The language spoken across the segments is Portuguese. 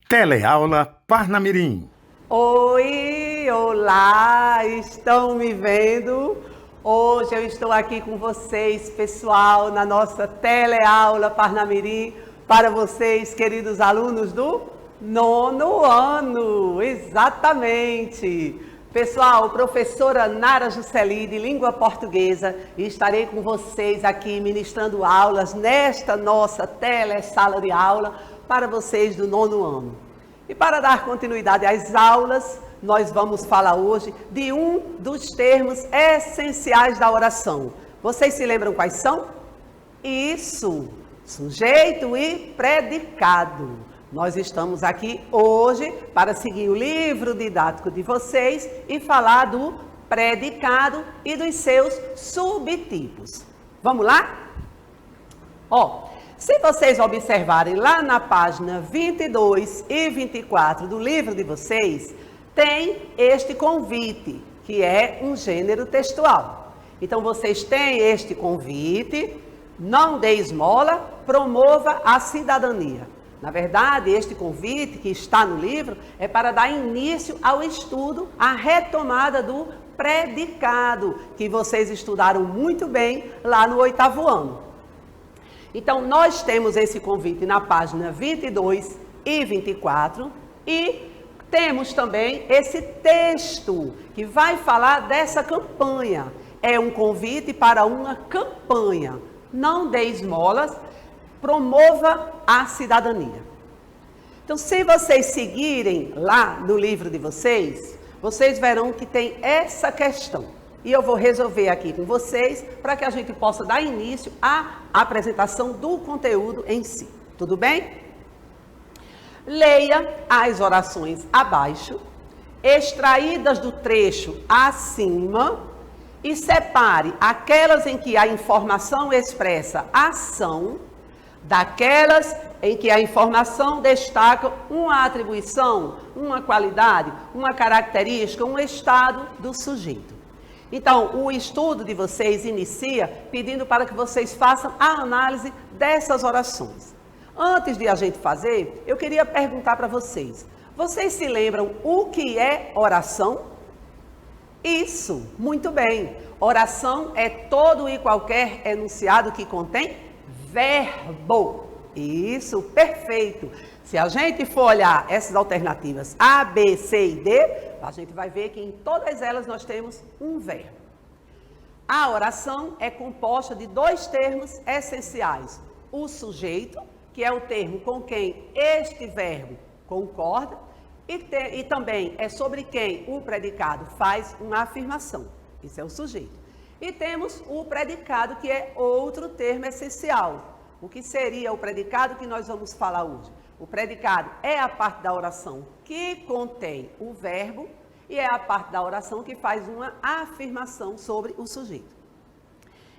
Teleaula Parnamirim. Oi, olá, estão me vendo? Hoje eu estou aqui com vocês, pessoal, na nossa Teleaula Parnamirim, para vocês, queridos alunos do 9º ano, exatamente. Pessoal, professora Nara Juscelí, de Língua Portuguesa, e estarei com vocês aqui ministrando aulas nesta nossa telesala de aula para vocês do 9º ano. E para dar continuidade às aulas, nós vamos falar hoje de um dos termos essenciais da oração. Vocês se lembram quais são? Isso, sujeito e predicado. Nós estamos aqui hoje para seguir o livro didático de vocês e falar do predicado e dos seus subtipos. Vamos lá? Se vocês observarem lá na página 22 e 24 do livro de vocês, tem este convite, que é um gênero textual. Então, vocês têm este convite: não dê esmola, promova a cidadania. Na verdade, este convite que está no livro é para dar início ao estudo, à retomada do predicado, que vocês estudaram muito bem lá no 8º ano. Então, nós temos esse convite na página 22 e 24 e temos também esse texto que vai falar dessa campanha. É um convite para uma campanha. Não dê esmolas, promova a cidadania. Então, se vocês seguirem lá no livro de vocês, vocês verão que tem essa questão. E eu vou resolver aqui com vocês para que a gente possa dar início à apresentação do conteúdo em si. Tudo bem? Leia as orações abaixo, extraídas do trecho acima, e separe aquelas em que a informação expressa ação daquelas em que a informação destaca uma atribuição, uma qualidade, uma característica, um estado do sujeito. Então, o estudo de vocês inicia pedindo para que vocês façam a análise dessas orações. Antes de a gente fazer, eu queria perguntar para vocês: vocês se lembram o que é oração? Isso, muito bem. Oração é todo e qualquer enunciado que contém verbo. Isso, perfeito. Se a gente for olhar essas alternativas A, B, C e D, a gente vai ver que em todas elas nós temos um verbo. A oração é composta de dois termos essenciais: o sujeito, que é o termo com quem este verbo concorda, e também é sobre quem o predicado faz uma afirmação. Isso é o sujeito. E temos o predicado, que é outro termo essencial. O que seria o predicado que nós vamos falar hoje? O predicado é a parte da oração que contém o verbo e é a parte da oração que faz uma afirmação sobre o sujeito.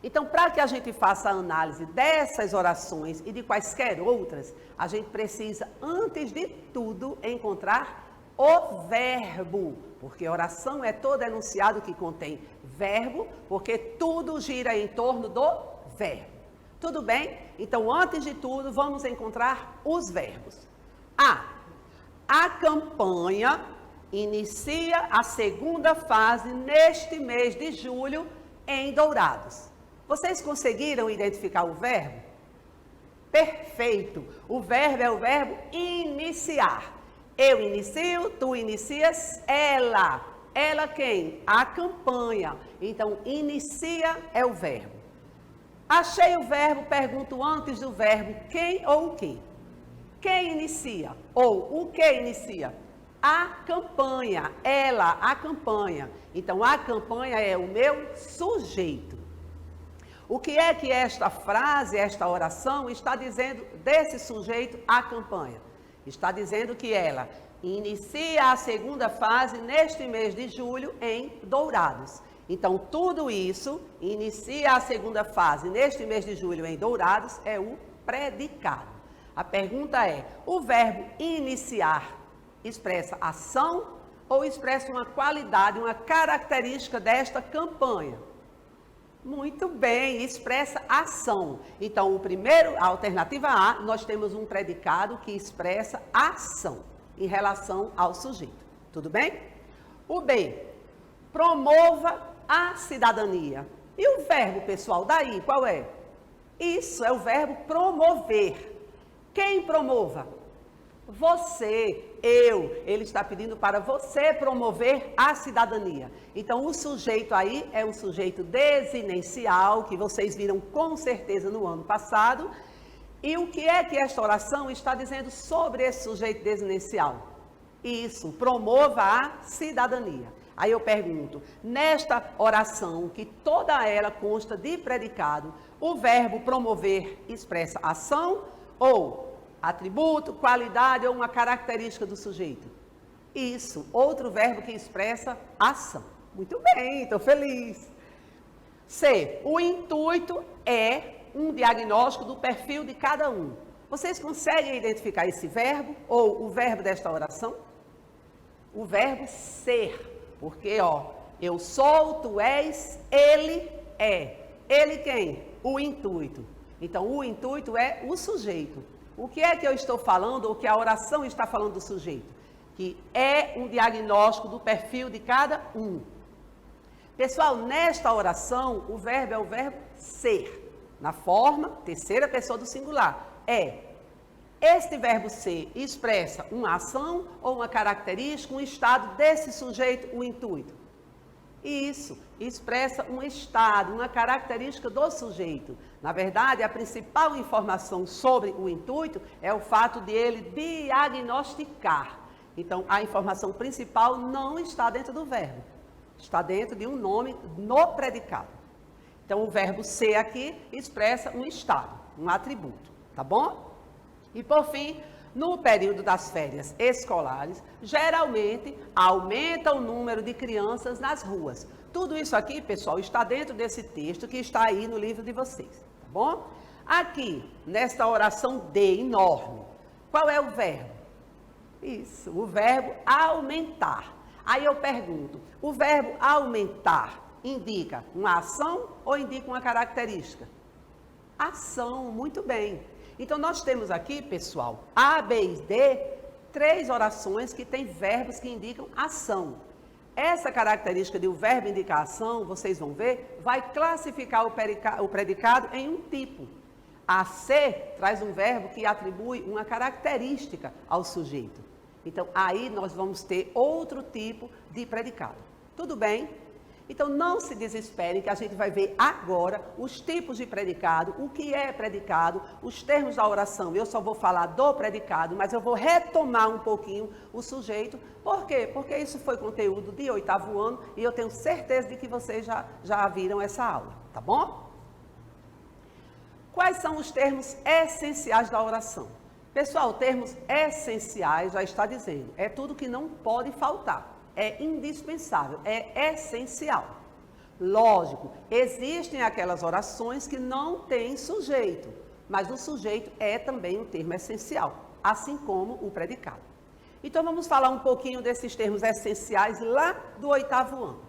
Então, para que a gente faça a análise dessas orações e de quaisquer outras, a gente precisa, antes de tudo, encontrar o verbo, porque oração é todo enunciado que contém verbo, porque tudo gira em torno do verbo. Tudo bem? Então, antes de tudo, vamos encontrar os verbos. A campanha inicia a segunda fase neste mês de julho em Dourados. Vocês conseguiram identificar o verbo? Perfeito! O verbo é o verbo iniciar. Eu inicio, tu inicias, ela. Ela quem? A campanha. Então, inicia é o verbo. Achei o verbo, pergunto antes do verbo quem ou o que. Quem inicia? Ou o que inicia? A campanha. Ela, a campanha. Então, a campanha é o meu sujeito. O que é que esta frase, esta oração está dizendo desse sujeito, a campanha? Está dizendo que ela inicia a segunda fase neste mês de julho em Dourados. Então, tudo isso, inicia a segunda fase neste mês de julho em Dourados, é o predicado. A pergunta é: o verbo iniciar expressa ação ou expressa uma qualidade, uma característica desta campanha? Muito bem, expressa ação. Então, a alternativa A, nós temos um predicado que expressa ação. em relação ao sujeito. Tudo bem? O B, promova a cidadania. E o verbo, pessoal, daí qual é? Isso é o verbo promover. Quem promova? Você, eu. Ele está pedindo para você promover a cidadania. Então, o sujeito aí é um sujeito desinencial, que vocês viram com certeza no ano passado. E o que é que esta oração está dizendo sobre esse sujeito desinencial? Isso, promova a cidadania. Aí eu pergunto, nesta oração, que toda ela consta de predicado, o verbo promover expressa ação ou atributo, qualidade ou uma característica do sujeito? Isso, outro verbo que expressa ação. Muito bem, estou feliz. C, o intuito é um diagnóstico do perfil de cada um. Vocês conseguem identificar esse verbo ou o verbo desta oração? O verbo ser. Porque, ó, eu sou, tu és, ele é. Ele quem? O intuito. Então, o intuito é o sujeito. O que é que eu estou falando, ou que a oração está falando do sujeito? Que é um diagnóstico do perfil de cada um. Pessoal, nesta oração, o verbo é o verbo ser. Na forma, terceira pessoa do singular. É. Este verbo ser expressa uma ação ou uma característica, um estado desse sujeito, o intuito. Isso, expressa um estado, uma característica do sujeito. Na verdade, a principal informação sobre o intuito é o fato de ele diagnosticar. Então, a informação principal não está dentro do verbo, está dentro de um nome no predicado. Então, o verbo ser aqui expressa um estado, um atributo, tá bom? E por fim, no período das férias escolares, geralmente aumenta o número de crianças nas ruas. Tudo isso aqui, pessoal, está dentro desse texto que está aí no livro de vocês, tá bom? Aqui, nesta oração D enorme, qual é o verbo? Isso, o verbo aumentar. Aí eu pergunto, o verbo aumentar indica uma ação ou indica uma característica? Ação, muito bem. Então, nós temos aqui, pessoal, A, B e D, 3 orações que têm verbos que indicam ação. Essa característica de o verbo indicar ação, vocês vão ver, vai classificar o predicado em um tipo. A C traz um verbo que atribui uma característica ao sujeito. Então, aí nós vamos ter outro tipo de predicado. Tudo bem? Então, não se desesperem que a gente vai ver agora os tipos de predicado, o que é predicado, os termos da oração. Eu só vou falar do predicado, mas eu vou retomar um pouquinho o sujeito. Por quê? Porque isso foi conteúdo de 8º ano e eu tenho certeza de que vocês já viram essa aula, tá bom? Quais são os termos essenciais da oração? Pessoal, termos essenciais já está dizendo, é tudo que não pode faltar. É indispensável, é essencial. Lógico, existem aquelas orações que não têm sujeito, mas o sujeito é também um termo essencial, assim como o predicado. Então vamos falar um pouquinho desses termos essenciais lá do 8º ano.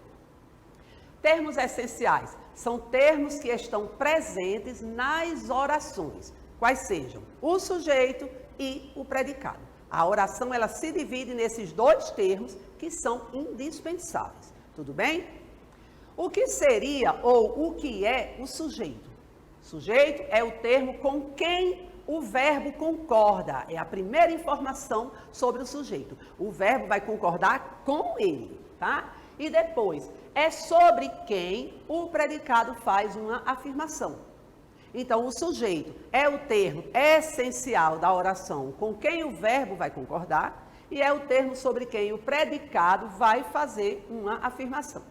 Termos essenciais são termos que estão presentes nas orações, quais sejam o sujeito e o predicado. A oração, ela se divide nesses 2 termos que são indispensáveis. Tudo bem? O que seria ou o que é o sujeito? Sujeito é o termo com quem o verbo concorda. É a primeira informação sobre o sujeito. O verbo vai concordar com ele, tá? E depois, é sobre quem o predicado faz uma afirmação. Então, o sujeito é o termo essencial da oração com quem o verbo vai concordar e é o termo sobre quem o predicado vai fazer uma afirmação.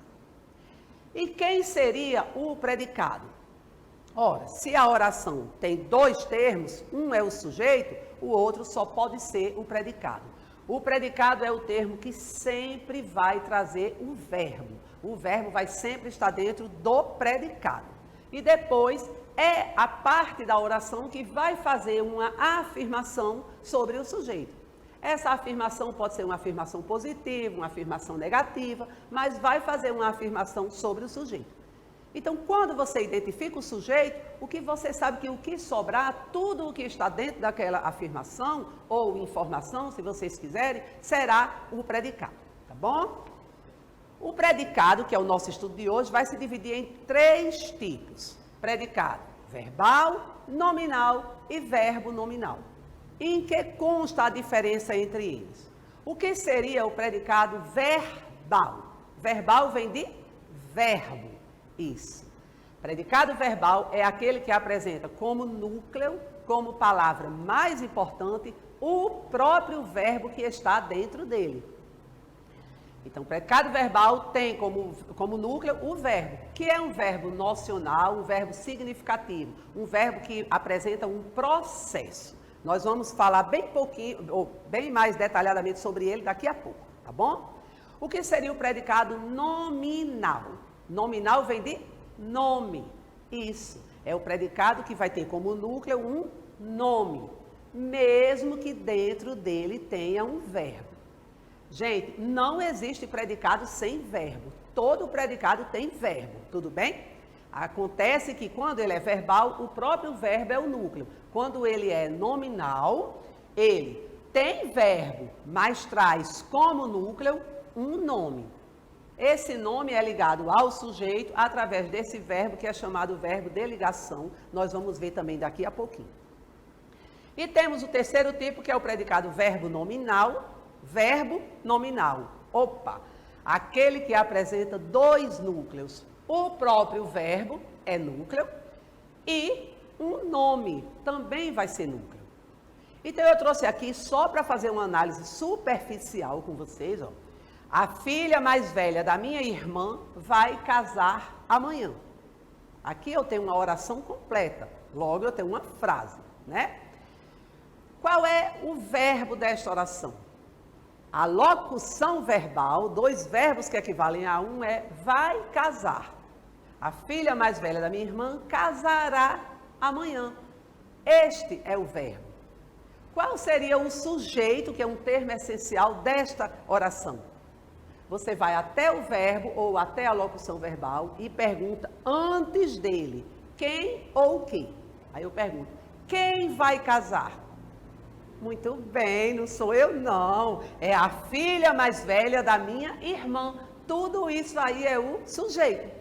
E quem seria o predicado? Ora, se a oração tem 2 termos, um é o sujeito, o outro só pode ser o predicado. O predicado é o termo que sempre vai trazer o verbo. O verbo vai sempre estar dentro do predicado. E depois é a parte da oração que vai fazer uma afirmação sobre o sujeito. Essa afirmação pode ser uma afirmação positiva, uma afirmação negativa, mas vai fazer uma afirmação sobre o sujeito. Então, quando você identifica o sujeito, o que você sabe que o que sobrar, tudo o que está dentro daquela afirmação ou informação, se vocês quiserem, será o predicado, tá bom? O predicado, que é o nosso estudo de hoje, vai se dividir em 3 tipos. Predicado verbal, nominal e verbo nominal. Em que consta a diferença entre eles? O que seria o predicado verbal? Verbal vem de verbo. Isso. Predicado verbal é aquele que apresenta como núcleo, como palavra mais importante, o próprio verbo que está dentro dele. Então, predicado verbal tem como núcleo o verbo, que é um verbo nocional, um verbo significativo, um verbo que apresenta um processo. Nós vamos falar bem pouquinho, ou bem mais detalhadamente sobre ele daqui a pouco, tá bom? O que seria o predicado nominal? Nominal vem de nome. Isso. É o predicado que vai ter como núcleo um nome, mesmo que dentro dele tenha um verbo. Gente, não existe predicado sem verbo. Todo predicado tem verbo, tudo bem? Acontece que quando ele é verbal, o próprio verbo é o núcleo. Quando ele é nominal, ele tem verbo, mas traz como núcleo um nome. Esse nome é ligado ao sujeito através desse verbo que é chamado verbo de ligação. Nós vamos ver também daqui a pouquinho. E temos o terceiro tipo, que é o predicado verbo nominal. Verbo nominal. Opa! Aquele que apresenta 2 núcleos. O próprio verbo é núcleo e um nome também vai ser núcleo. Então eu trouxe aqui só para fazer uma análise superficial com vocês, ó. A filha mais velha da minha irmã vai casar amanhã. Aqui eu tenho uma oração completa, logo eu tenho uma frase, né? Qual é o verbo desta oração? A locução verbal, 2 verbos que equivalem a um é vai casar. A filha mais velha da minha irmã casará amanhã. Este é o verbo. Qual seria o sujeito, que é um termo essencial desta oração? Você vai até o verbo ou até a locução verbal e pergunta antes dele, quem ou o que? Aí eu pergunto, quem vai casar? Muito bem, não sou eu não, é a filha mais velha da minha irmã. Tudo isso aí é o sujeito.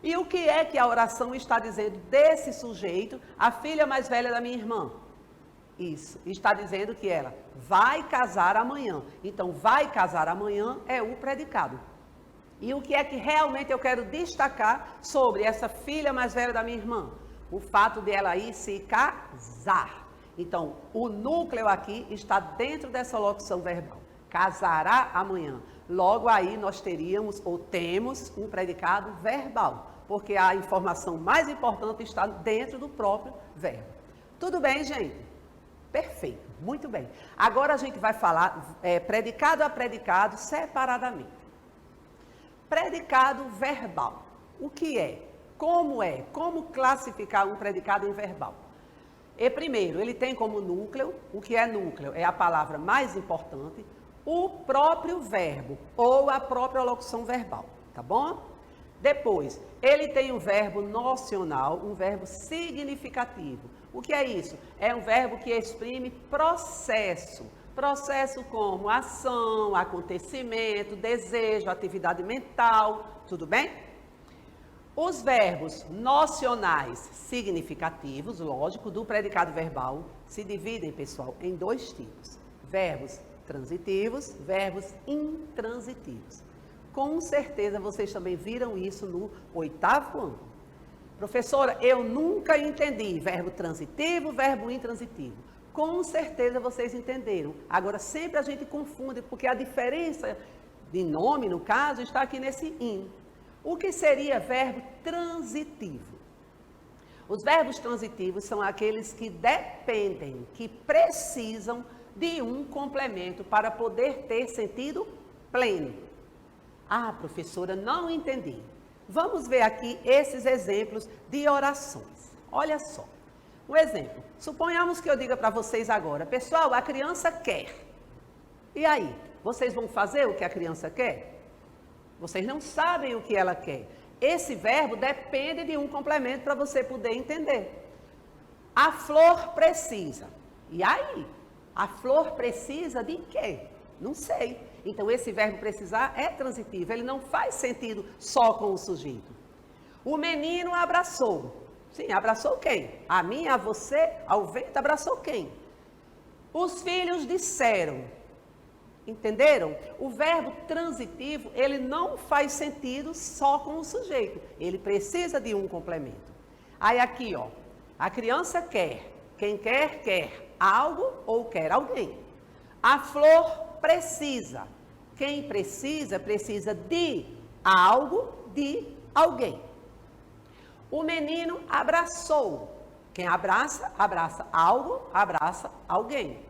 E o que é que a oração está dizendo desse sujeito, a filha mais velha da minha irmã? Isso, está dizendo que ela vai casar amanhã. Então, vai casar amanhã é o predicado. E o que é que realmente eu quero destacar sobre essa filha mais velha da minha irmã? O fato de ela ir se casar. Então, o núcleo aqui está dentro dessa locução verbal. Casará amanhã. Logo aí nós teríamos ou temos um predicado verbal, porque a informação mais importante está dentro do próprio verbo. Tudo bem, gente? Perfeito, muito bem. Agora a gente vai falar predicado a predicado separadamente. Predicado verbal. O que é? Como classificar um predicado em verbal? E primeiro, ele tem como núcleo, o que é núcleo? É a palavra mais importante, o próprio verbo ou a própria locução verbal, tá bom? Depois, ele tem um verbo nocional, um verbo significativo. O que é isso? É um verbo que exprime processo. Processo como ação, acontecimento, desejo, atividade mental, tudo bem? Os verbos nocionais significativos, lógico, do predicado verbal, se dividem, pessoal, em 2 tipos. Verbos transitivos, verbos intransitivos. Com certeza vocês também viram isso no 8º ano. Professora, eu nunca entendi verbo transitivo, verbo intransitivo. Com certeza vocês entenderam. Agora, sempre a gente confunde, porque a diferença de nome, no caso, está aqui nesse in. O que seria verbo transitivo? Os verbos transitivos são aqueles que dependem, que precisam de um complemento para poder ter sentido pleno. Ah, professora, não entendi. Vamos ver aqui esses exemplos de orações. Olha só. Um exemplo. Suponhamos que eu diga para vocês agora, pessoal, a criança quer. E aí, vocês vão fazer o que a criança quer? Vocês não sabem o que ela quer. esse verbo depende de um complemento para você poder entender. A flor precisa. E aí? A flor precisa de quê? Não sei. Então, esse verbo precisar é transitivo. Ele não faz sentido só com o sujeito. O menino abraçou. Sim, abraçou quem? A mim, a você, ao vento, abraçou quem? Os filhos disseram. Entenderam? O verbo transitivo, ele não faz sentido só com o sujeito. Ele precisa de um complemento. Aí aqui, ó. A criança quer. Quem quer, quer algo ou quer alguém. A flor precisa. Quem precisa, precisa de algo, de alguém. O menino abraçou. Quem abraça, abraça algo, abraça alguém.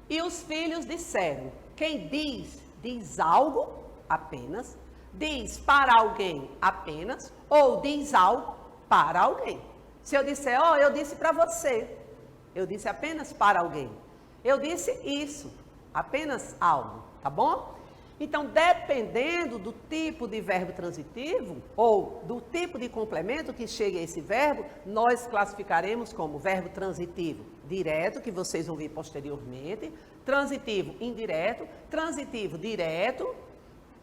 E os filhos disseram. Quem diz, diz algo apenas, diz para alguém apenas, ou diz algo para alguém. Se eu disser, ó, eu disse para você, eu disse apenas para alguém. Eu disse isso, apenas algo, tá bom? Então, dependendo do tipo de verbo transitivo, ou do tipo de complemento que chegue a esse verbo, nós classificaremos como verbo transitivo direto, que vocês vão ver posteriormente, transitivo indireto, transitivo direto,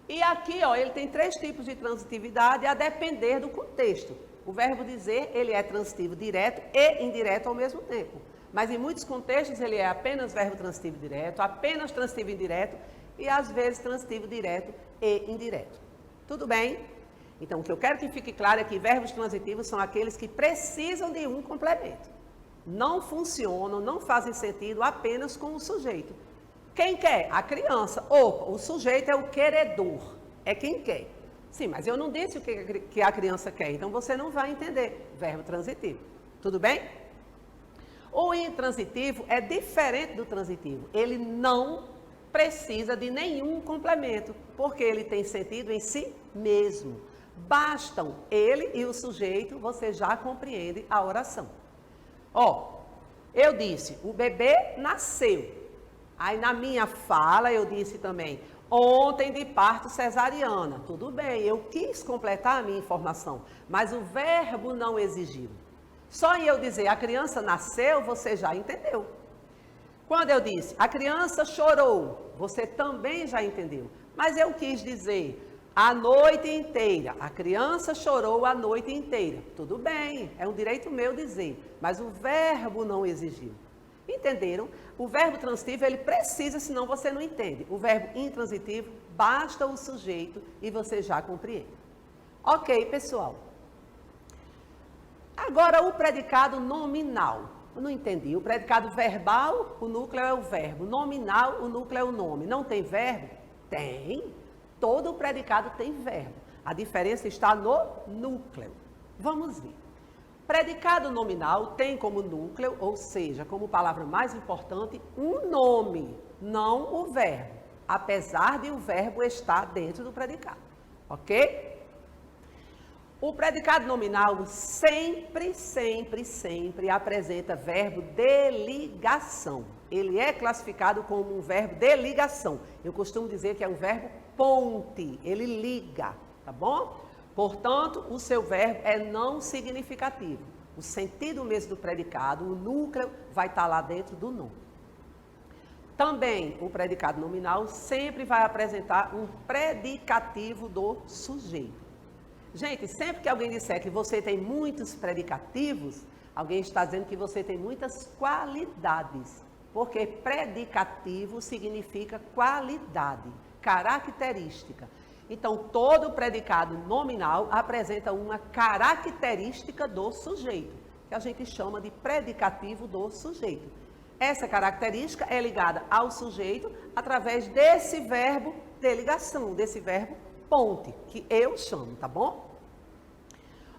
e aqui, ó, ele tem 3 tipos de transitividade a depender do contexto. O verbo dizer, ele é transitivo direto e indireto ao mesmo tempo. Mas em muitos contextos ele é apenas verbo transitivo direto, apenas transitivo indireto e às vezes transitivo direto e indireto. Tudo bem? Então, o que eu quero que fique claro é que verbos transitivos são aqueles que precisam de um complemento. Não funcionam, não fazem sentido apenas com o sujeito. Quem quer? A criança. Opa, o sujeito é o queredor, é quem quer. Sim, mas eu não disse o que a criança quer, então você não vai entender. Verbo transitivo. Tudo bem? O intransitivo é diferente do transitivo. Ele não precisa de nenhum complemento, porque ele tem sentido em si mesmo. Bastam ele e o sujeito, você já compreende a oração. Ó, eu disse, o bebê nasceu. Aí na minha fala eu disse também, ontem de parto cesariana. Tudo bem, eu quis completar a minha informação, mas o verbo não exigiu. Só em eu dizer, a criança nasceu, você já entendeu. Quando eu disse, a criança chorou, você também já entendeu. Mas eu quis dizer, a noite inteira. A criança chorou a noite inteira. Tudo bem, é um direito meu dizer, mas o verbo não exigiu. Entenderam? O verbo transitivo, ele precisa, senão você não entende. O verbo intransitivo, basta o sujeito e você já compreende. Ok, pessoal. Agora, o predicado nominal. Eu não entendi. O predicado verbal, o núcleo é o verbo. Nominal, o núcleo é o nome. Não tem verbo? Tem. Todo predicado tem verbo. A diferença está no núcleo. Vamos ver. Predicado nominal tem como núcleo, ou seja, como palavra mais importante, um nome, não o verbo. Apesar de o verbo estar dentro do predicado. Ok? O predicado nominal sempre apresenta verbo de ligação. Ele é classificado como um verbo de ligação. Eu costumo dizer que é um verbo ponte, ele liga, tá bom? Portanto, o seu verbo é não significativo. O sentido mesmo do predicado, o núcleo, vai estar lá dentro do nome. Também, o predicado nominal sempre vai apresentar um predicativo do sujeito. Gente, sempre que alguém disser que você tem muitos predicativos, alguém está dizendo que você tem muitas qualidades. Porque predicativo significa qualidade, característica. Então, todo predicado nominal apresenta uma característica do sujeito, que a gente chama de predicativo do sujeito. Essa característica é ligada ao sujeito através desse verbo de ligação, desse verbo ponte, que eu chamo, tá bom?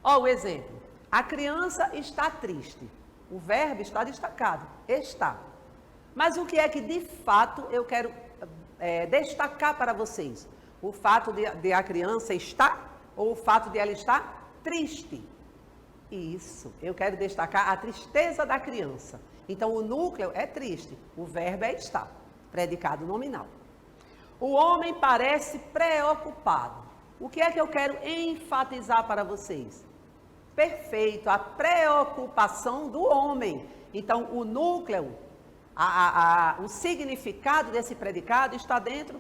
Ó, o exemplo. A criança está triste. O verbo está destacado, está. Mas o que é que de fato eu quero destacar para vocês? O fato de a criança estar ou o fato de ela estar triste? Isso, eu quero destacar a tristeza da criança. Então, o núcleo é triste, o verbo é estar, predicado nominal. O homem parece preocupado. O que é que eu quero enfatizar para vocês? Perfeito, a preocupação do homem. Então, o núcleo, o significado desse predicado está dentro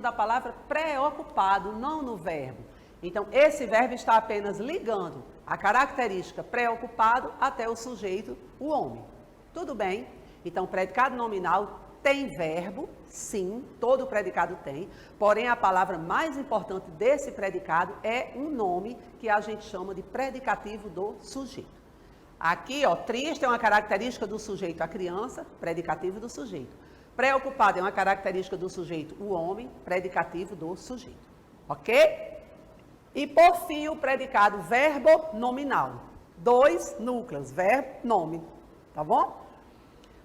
da palavra preocupado, não no verbo. Então, esse verbo está apenas ligando a característica preocupado até o sujeito, o homem. Tudo bem? Então, predicado nominal tem verbo, sim, todo predicado tem, porém a palavra mais importante desse predicado é um nome que a gente chama de predicativo do sujeito. Aqui, ó, triste é uma característica do sujeito, a criança, predicativo do sujeito. Preocupado é uma característica do sujeito, o homem, predicativo do sujeito. Ok? E por fim, o predicado verbo nominal. 2 núcleos, verbo, nome. Tá bom?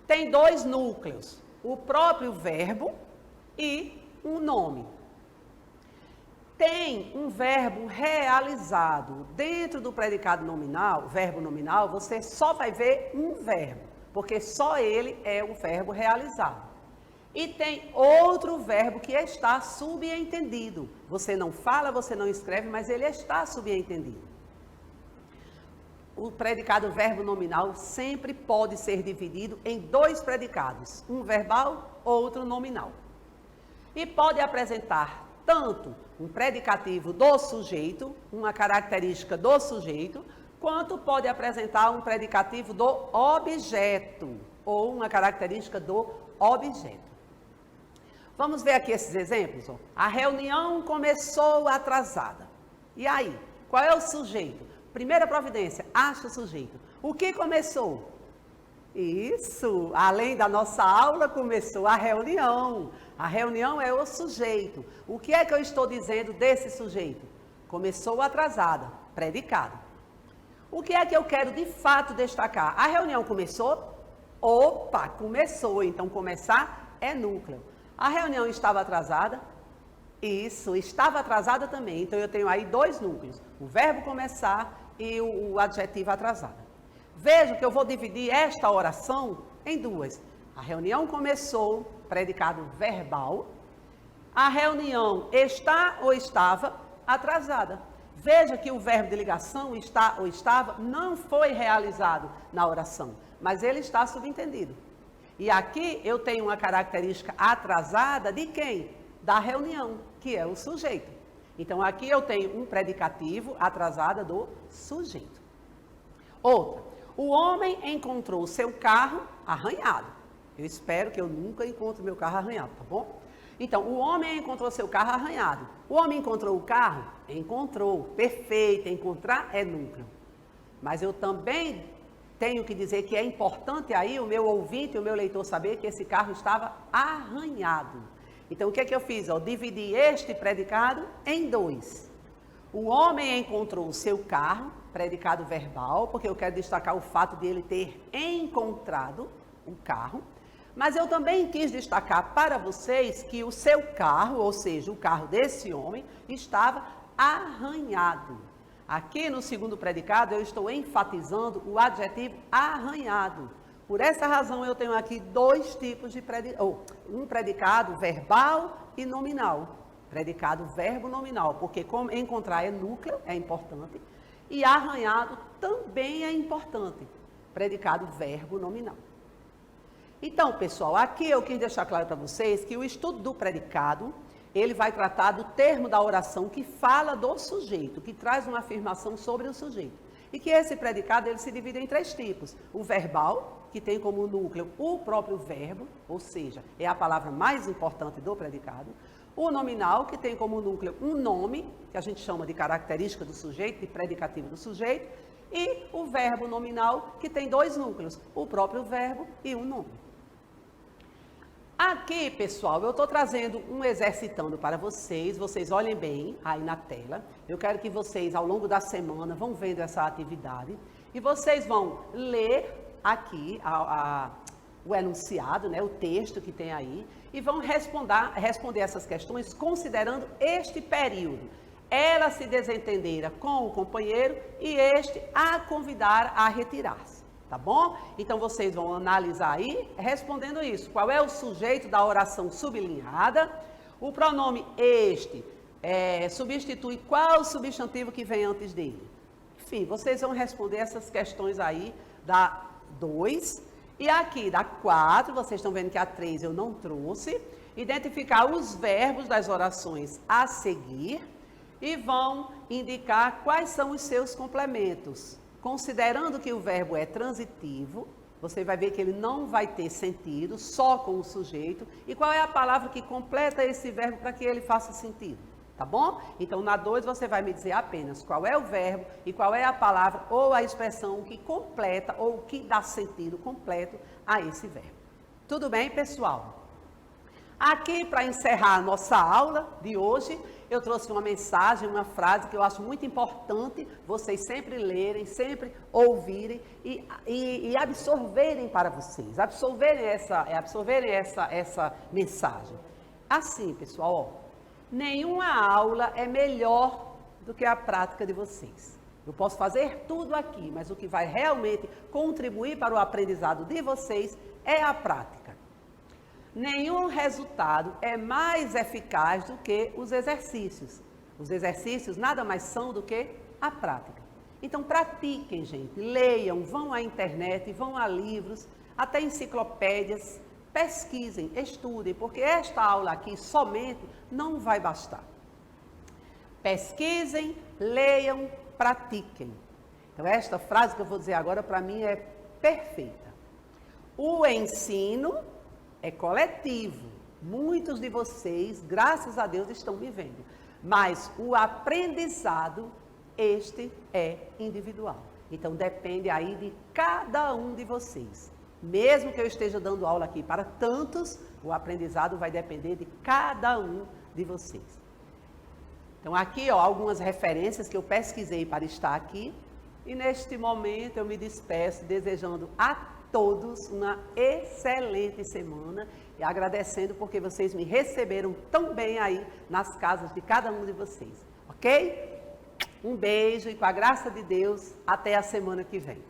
Tem 2 núcleos, o próprio verbo e um nome. Tem um verbo realizado. Dentro do predicado nominal, verbo nominal, você só vai ver um verbo, porque só ele é o verbo realizado. E tem outro verbo que está subentendido. Você não fala, você não escreve, mas ele está subentendido. O predicado verbo nominal sempre pode ser dividido em 2 predicados, um verbal, outro nominal. E pode apresentar tanto um predicativo do sujeito, uma característica do sujeito, quanto pode apresentar um predicativo do objeto, ou uma característica do objeto. Vamos ver aqui esses exemplos. Ó. A reunião começou atrasada. E aí, qual é o sujeito? Primeira providência, acha o sujeito. O que começou? Isso, além da nossa aula, começou a reunião. A reunião é o sujeito. O que é que eu estou dizendo desse sujeito? Começou atrasada, predicado. O que é que eu quero de fato destacar? A reunião começou? Opa, começou. Então, começar é núcleo. A reunião estava atrasada? Isso, estava atrasada também. Então, eu tenho aí 2 núcleos. O verbo começar e o adjetivo atrasada. Veja que eu vou dividir esta oração em 2. A reunião começou, predicado verbal. A reunião está ou estava atrasada. Veja que o verbo de ligação, está ou estava, não foi realizado na oração, mas ele está subentendido. E aqui eu tenho uma característica atrasada de quem? Da reunião, que é o sujeito. Então, aqui eu tenho um predicativo atrasada do sujeito. Outra, o homem encontrou seu carro arranhado. Eu espero que eu nunca encontre meu carro arranhado, tá bom? Então, o homem encontrou seu carro arranhado. O homem encontrou o carro? Encontrou. Perfeito, encontrar é núcleo. Mas eu também tenho que dizer que é importante aí o meu ouvinte, o meu leitor saber que esse carro estava arranhado. Então, o que é que eu fiz? Eu dividi este predicado em 2. O homem encontrou o seu carro, predicado verbal, porque eu quero destacar o fato de ele ter encontrado o carro. Mas eu também quis destacar para vocês que o seu carro, ou seja, o carro desse homem, estava arranhado. Aqui no segundo predicado eu estou enfatizando o adjetivo arranhado. Por essa razão eu tenho aqui 2 tipos de predicado, um predicado verbal e nominal. Predicado verbo nominal, porque como encontrar é núcleo, é importante, e arranhado também é importante. Predicado verbo nominal. Então, pessoal, aqui eu quis deixar claro para vocês que o estudo do predicado, ele vai tratar do termo da oração que fala do sujeito, que traz uma afirmação sobre o sujeito. E que esse predicado, ele se divide em 3 tipos. O verbal, que tem como núcleo o próprio verbo, ou seja, é a palavra mais importante do predicado. O nominal, que tem como núcleo um nome, que a gente chama de característica do sujeito, de predicativo do sujeito. E o verbo nominal, que tem 2 núcleos, o próprio verbo e o nome. Aqui, pessoal, eu estou trazendo um exercitando para vocês. Vocês olhem bem aí na tela. Eu quero que vocês, ao longo da semana, vão vendo essa atividade. E vocês vão ler aqui o enunciado, né, o texto que tem aí. E vão responder essas questões considerando este período. Ela se desentendera com o companheiro e este a convidar a retirar-se. Tá bom? Então, vocês vão analisar aí, respondendo isso. Qual é o sujeito da oração sublinhada? O pronome este substitui qual substantivo que vem antes dele? Enfim, vocês vão responder essas questões aí da 2. E aqui da 4, vocês estão vendo que a 3 eu não trouxe. Identificar os verbos das orações a seguir e vão indicar quais são os seus complementos. Considerando que o verbo é transitivo, você vai ver que ele não vai ter sentido só com o sujeito. E qual é a palavra que completa esse verbo para que ele faça sentido? Tá bom? Então, na 2 você vai me dizer apenas qual é o verbo e qual é a palavra ou a expressão que completa ou que dá sentido completo a esse verbo. Tudo bem, pessoal? Aqui, para encerrar a nossa aula de hoje, eu trouxe uma mensagem, uma frase que eu acho muito importante vocês sempre lerem, sempre ouvirem e absorverem para vocês. Absorverem essa mensagem. Assim, pessoal, ó. Nenhuma aula é melhor do que a prática de vocês. Eu posso fazer tudo aqui, mas o que vai realmente contribuir para o aprendizado de vocês é a prática. Nenhum resultado é mais eficaz do que os exercícios. Os exercícios nada mais são do que a prática. Então pratiquem, gente. Leiam, vão à internet, vão a livros, até enciclopédias. Pesquisem, estudem, porque esta aula aqui somente não vai bastar. Pesquisem, leiam, pratiquem. Então, esta frase que eu vou dizer agora, para mim, é perfeita. O ensino é coletivo. Muitos de vocês, graças a Deus, estão vivendo. Mas o aprendizado, este é individual. Então, depende aí de cada um de vocês. Mesmo que eu esteja dando aula aqui para tantos, o aprendizado vai depender de cada um de vocês. Então, aqui, ó, algumas referências que eu pesquisei para estar aqui. E neste momento eu me despeço desejando a todos uma excelente semana e agradecendo porque vocês me receberam tão bem aí nas casas de cada um de vocês. Ok? Um beijo e com a graça de Deus, até a semana que vem.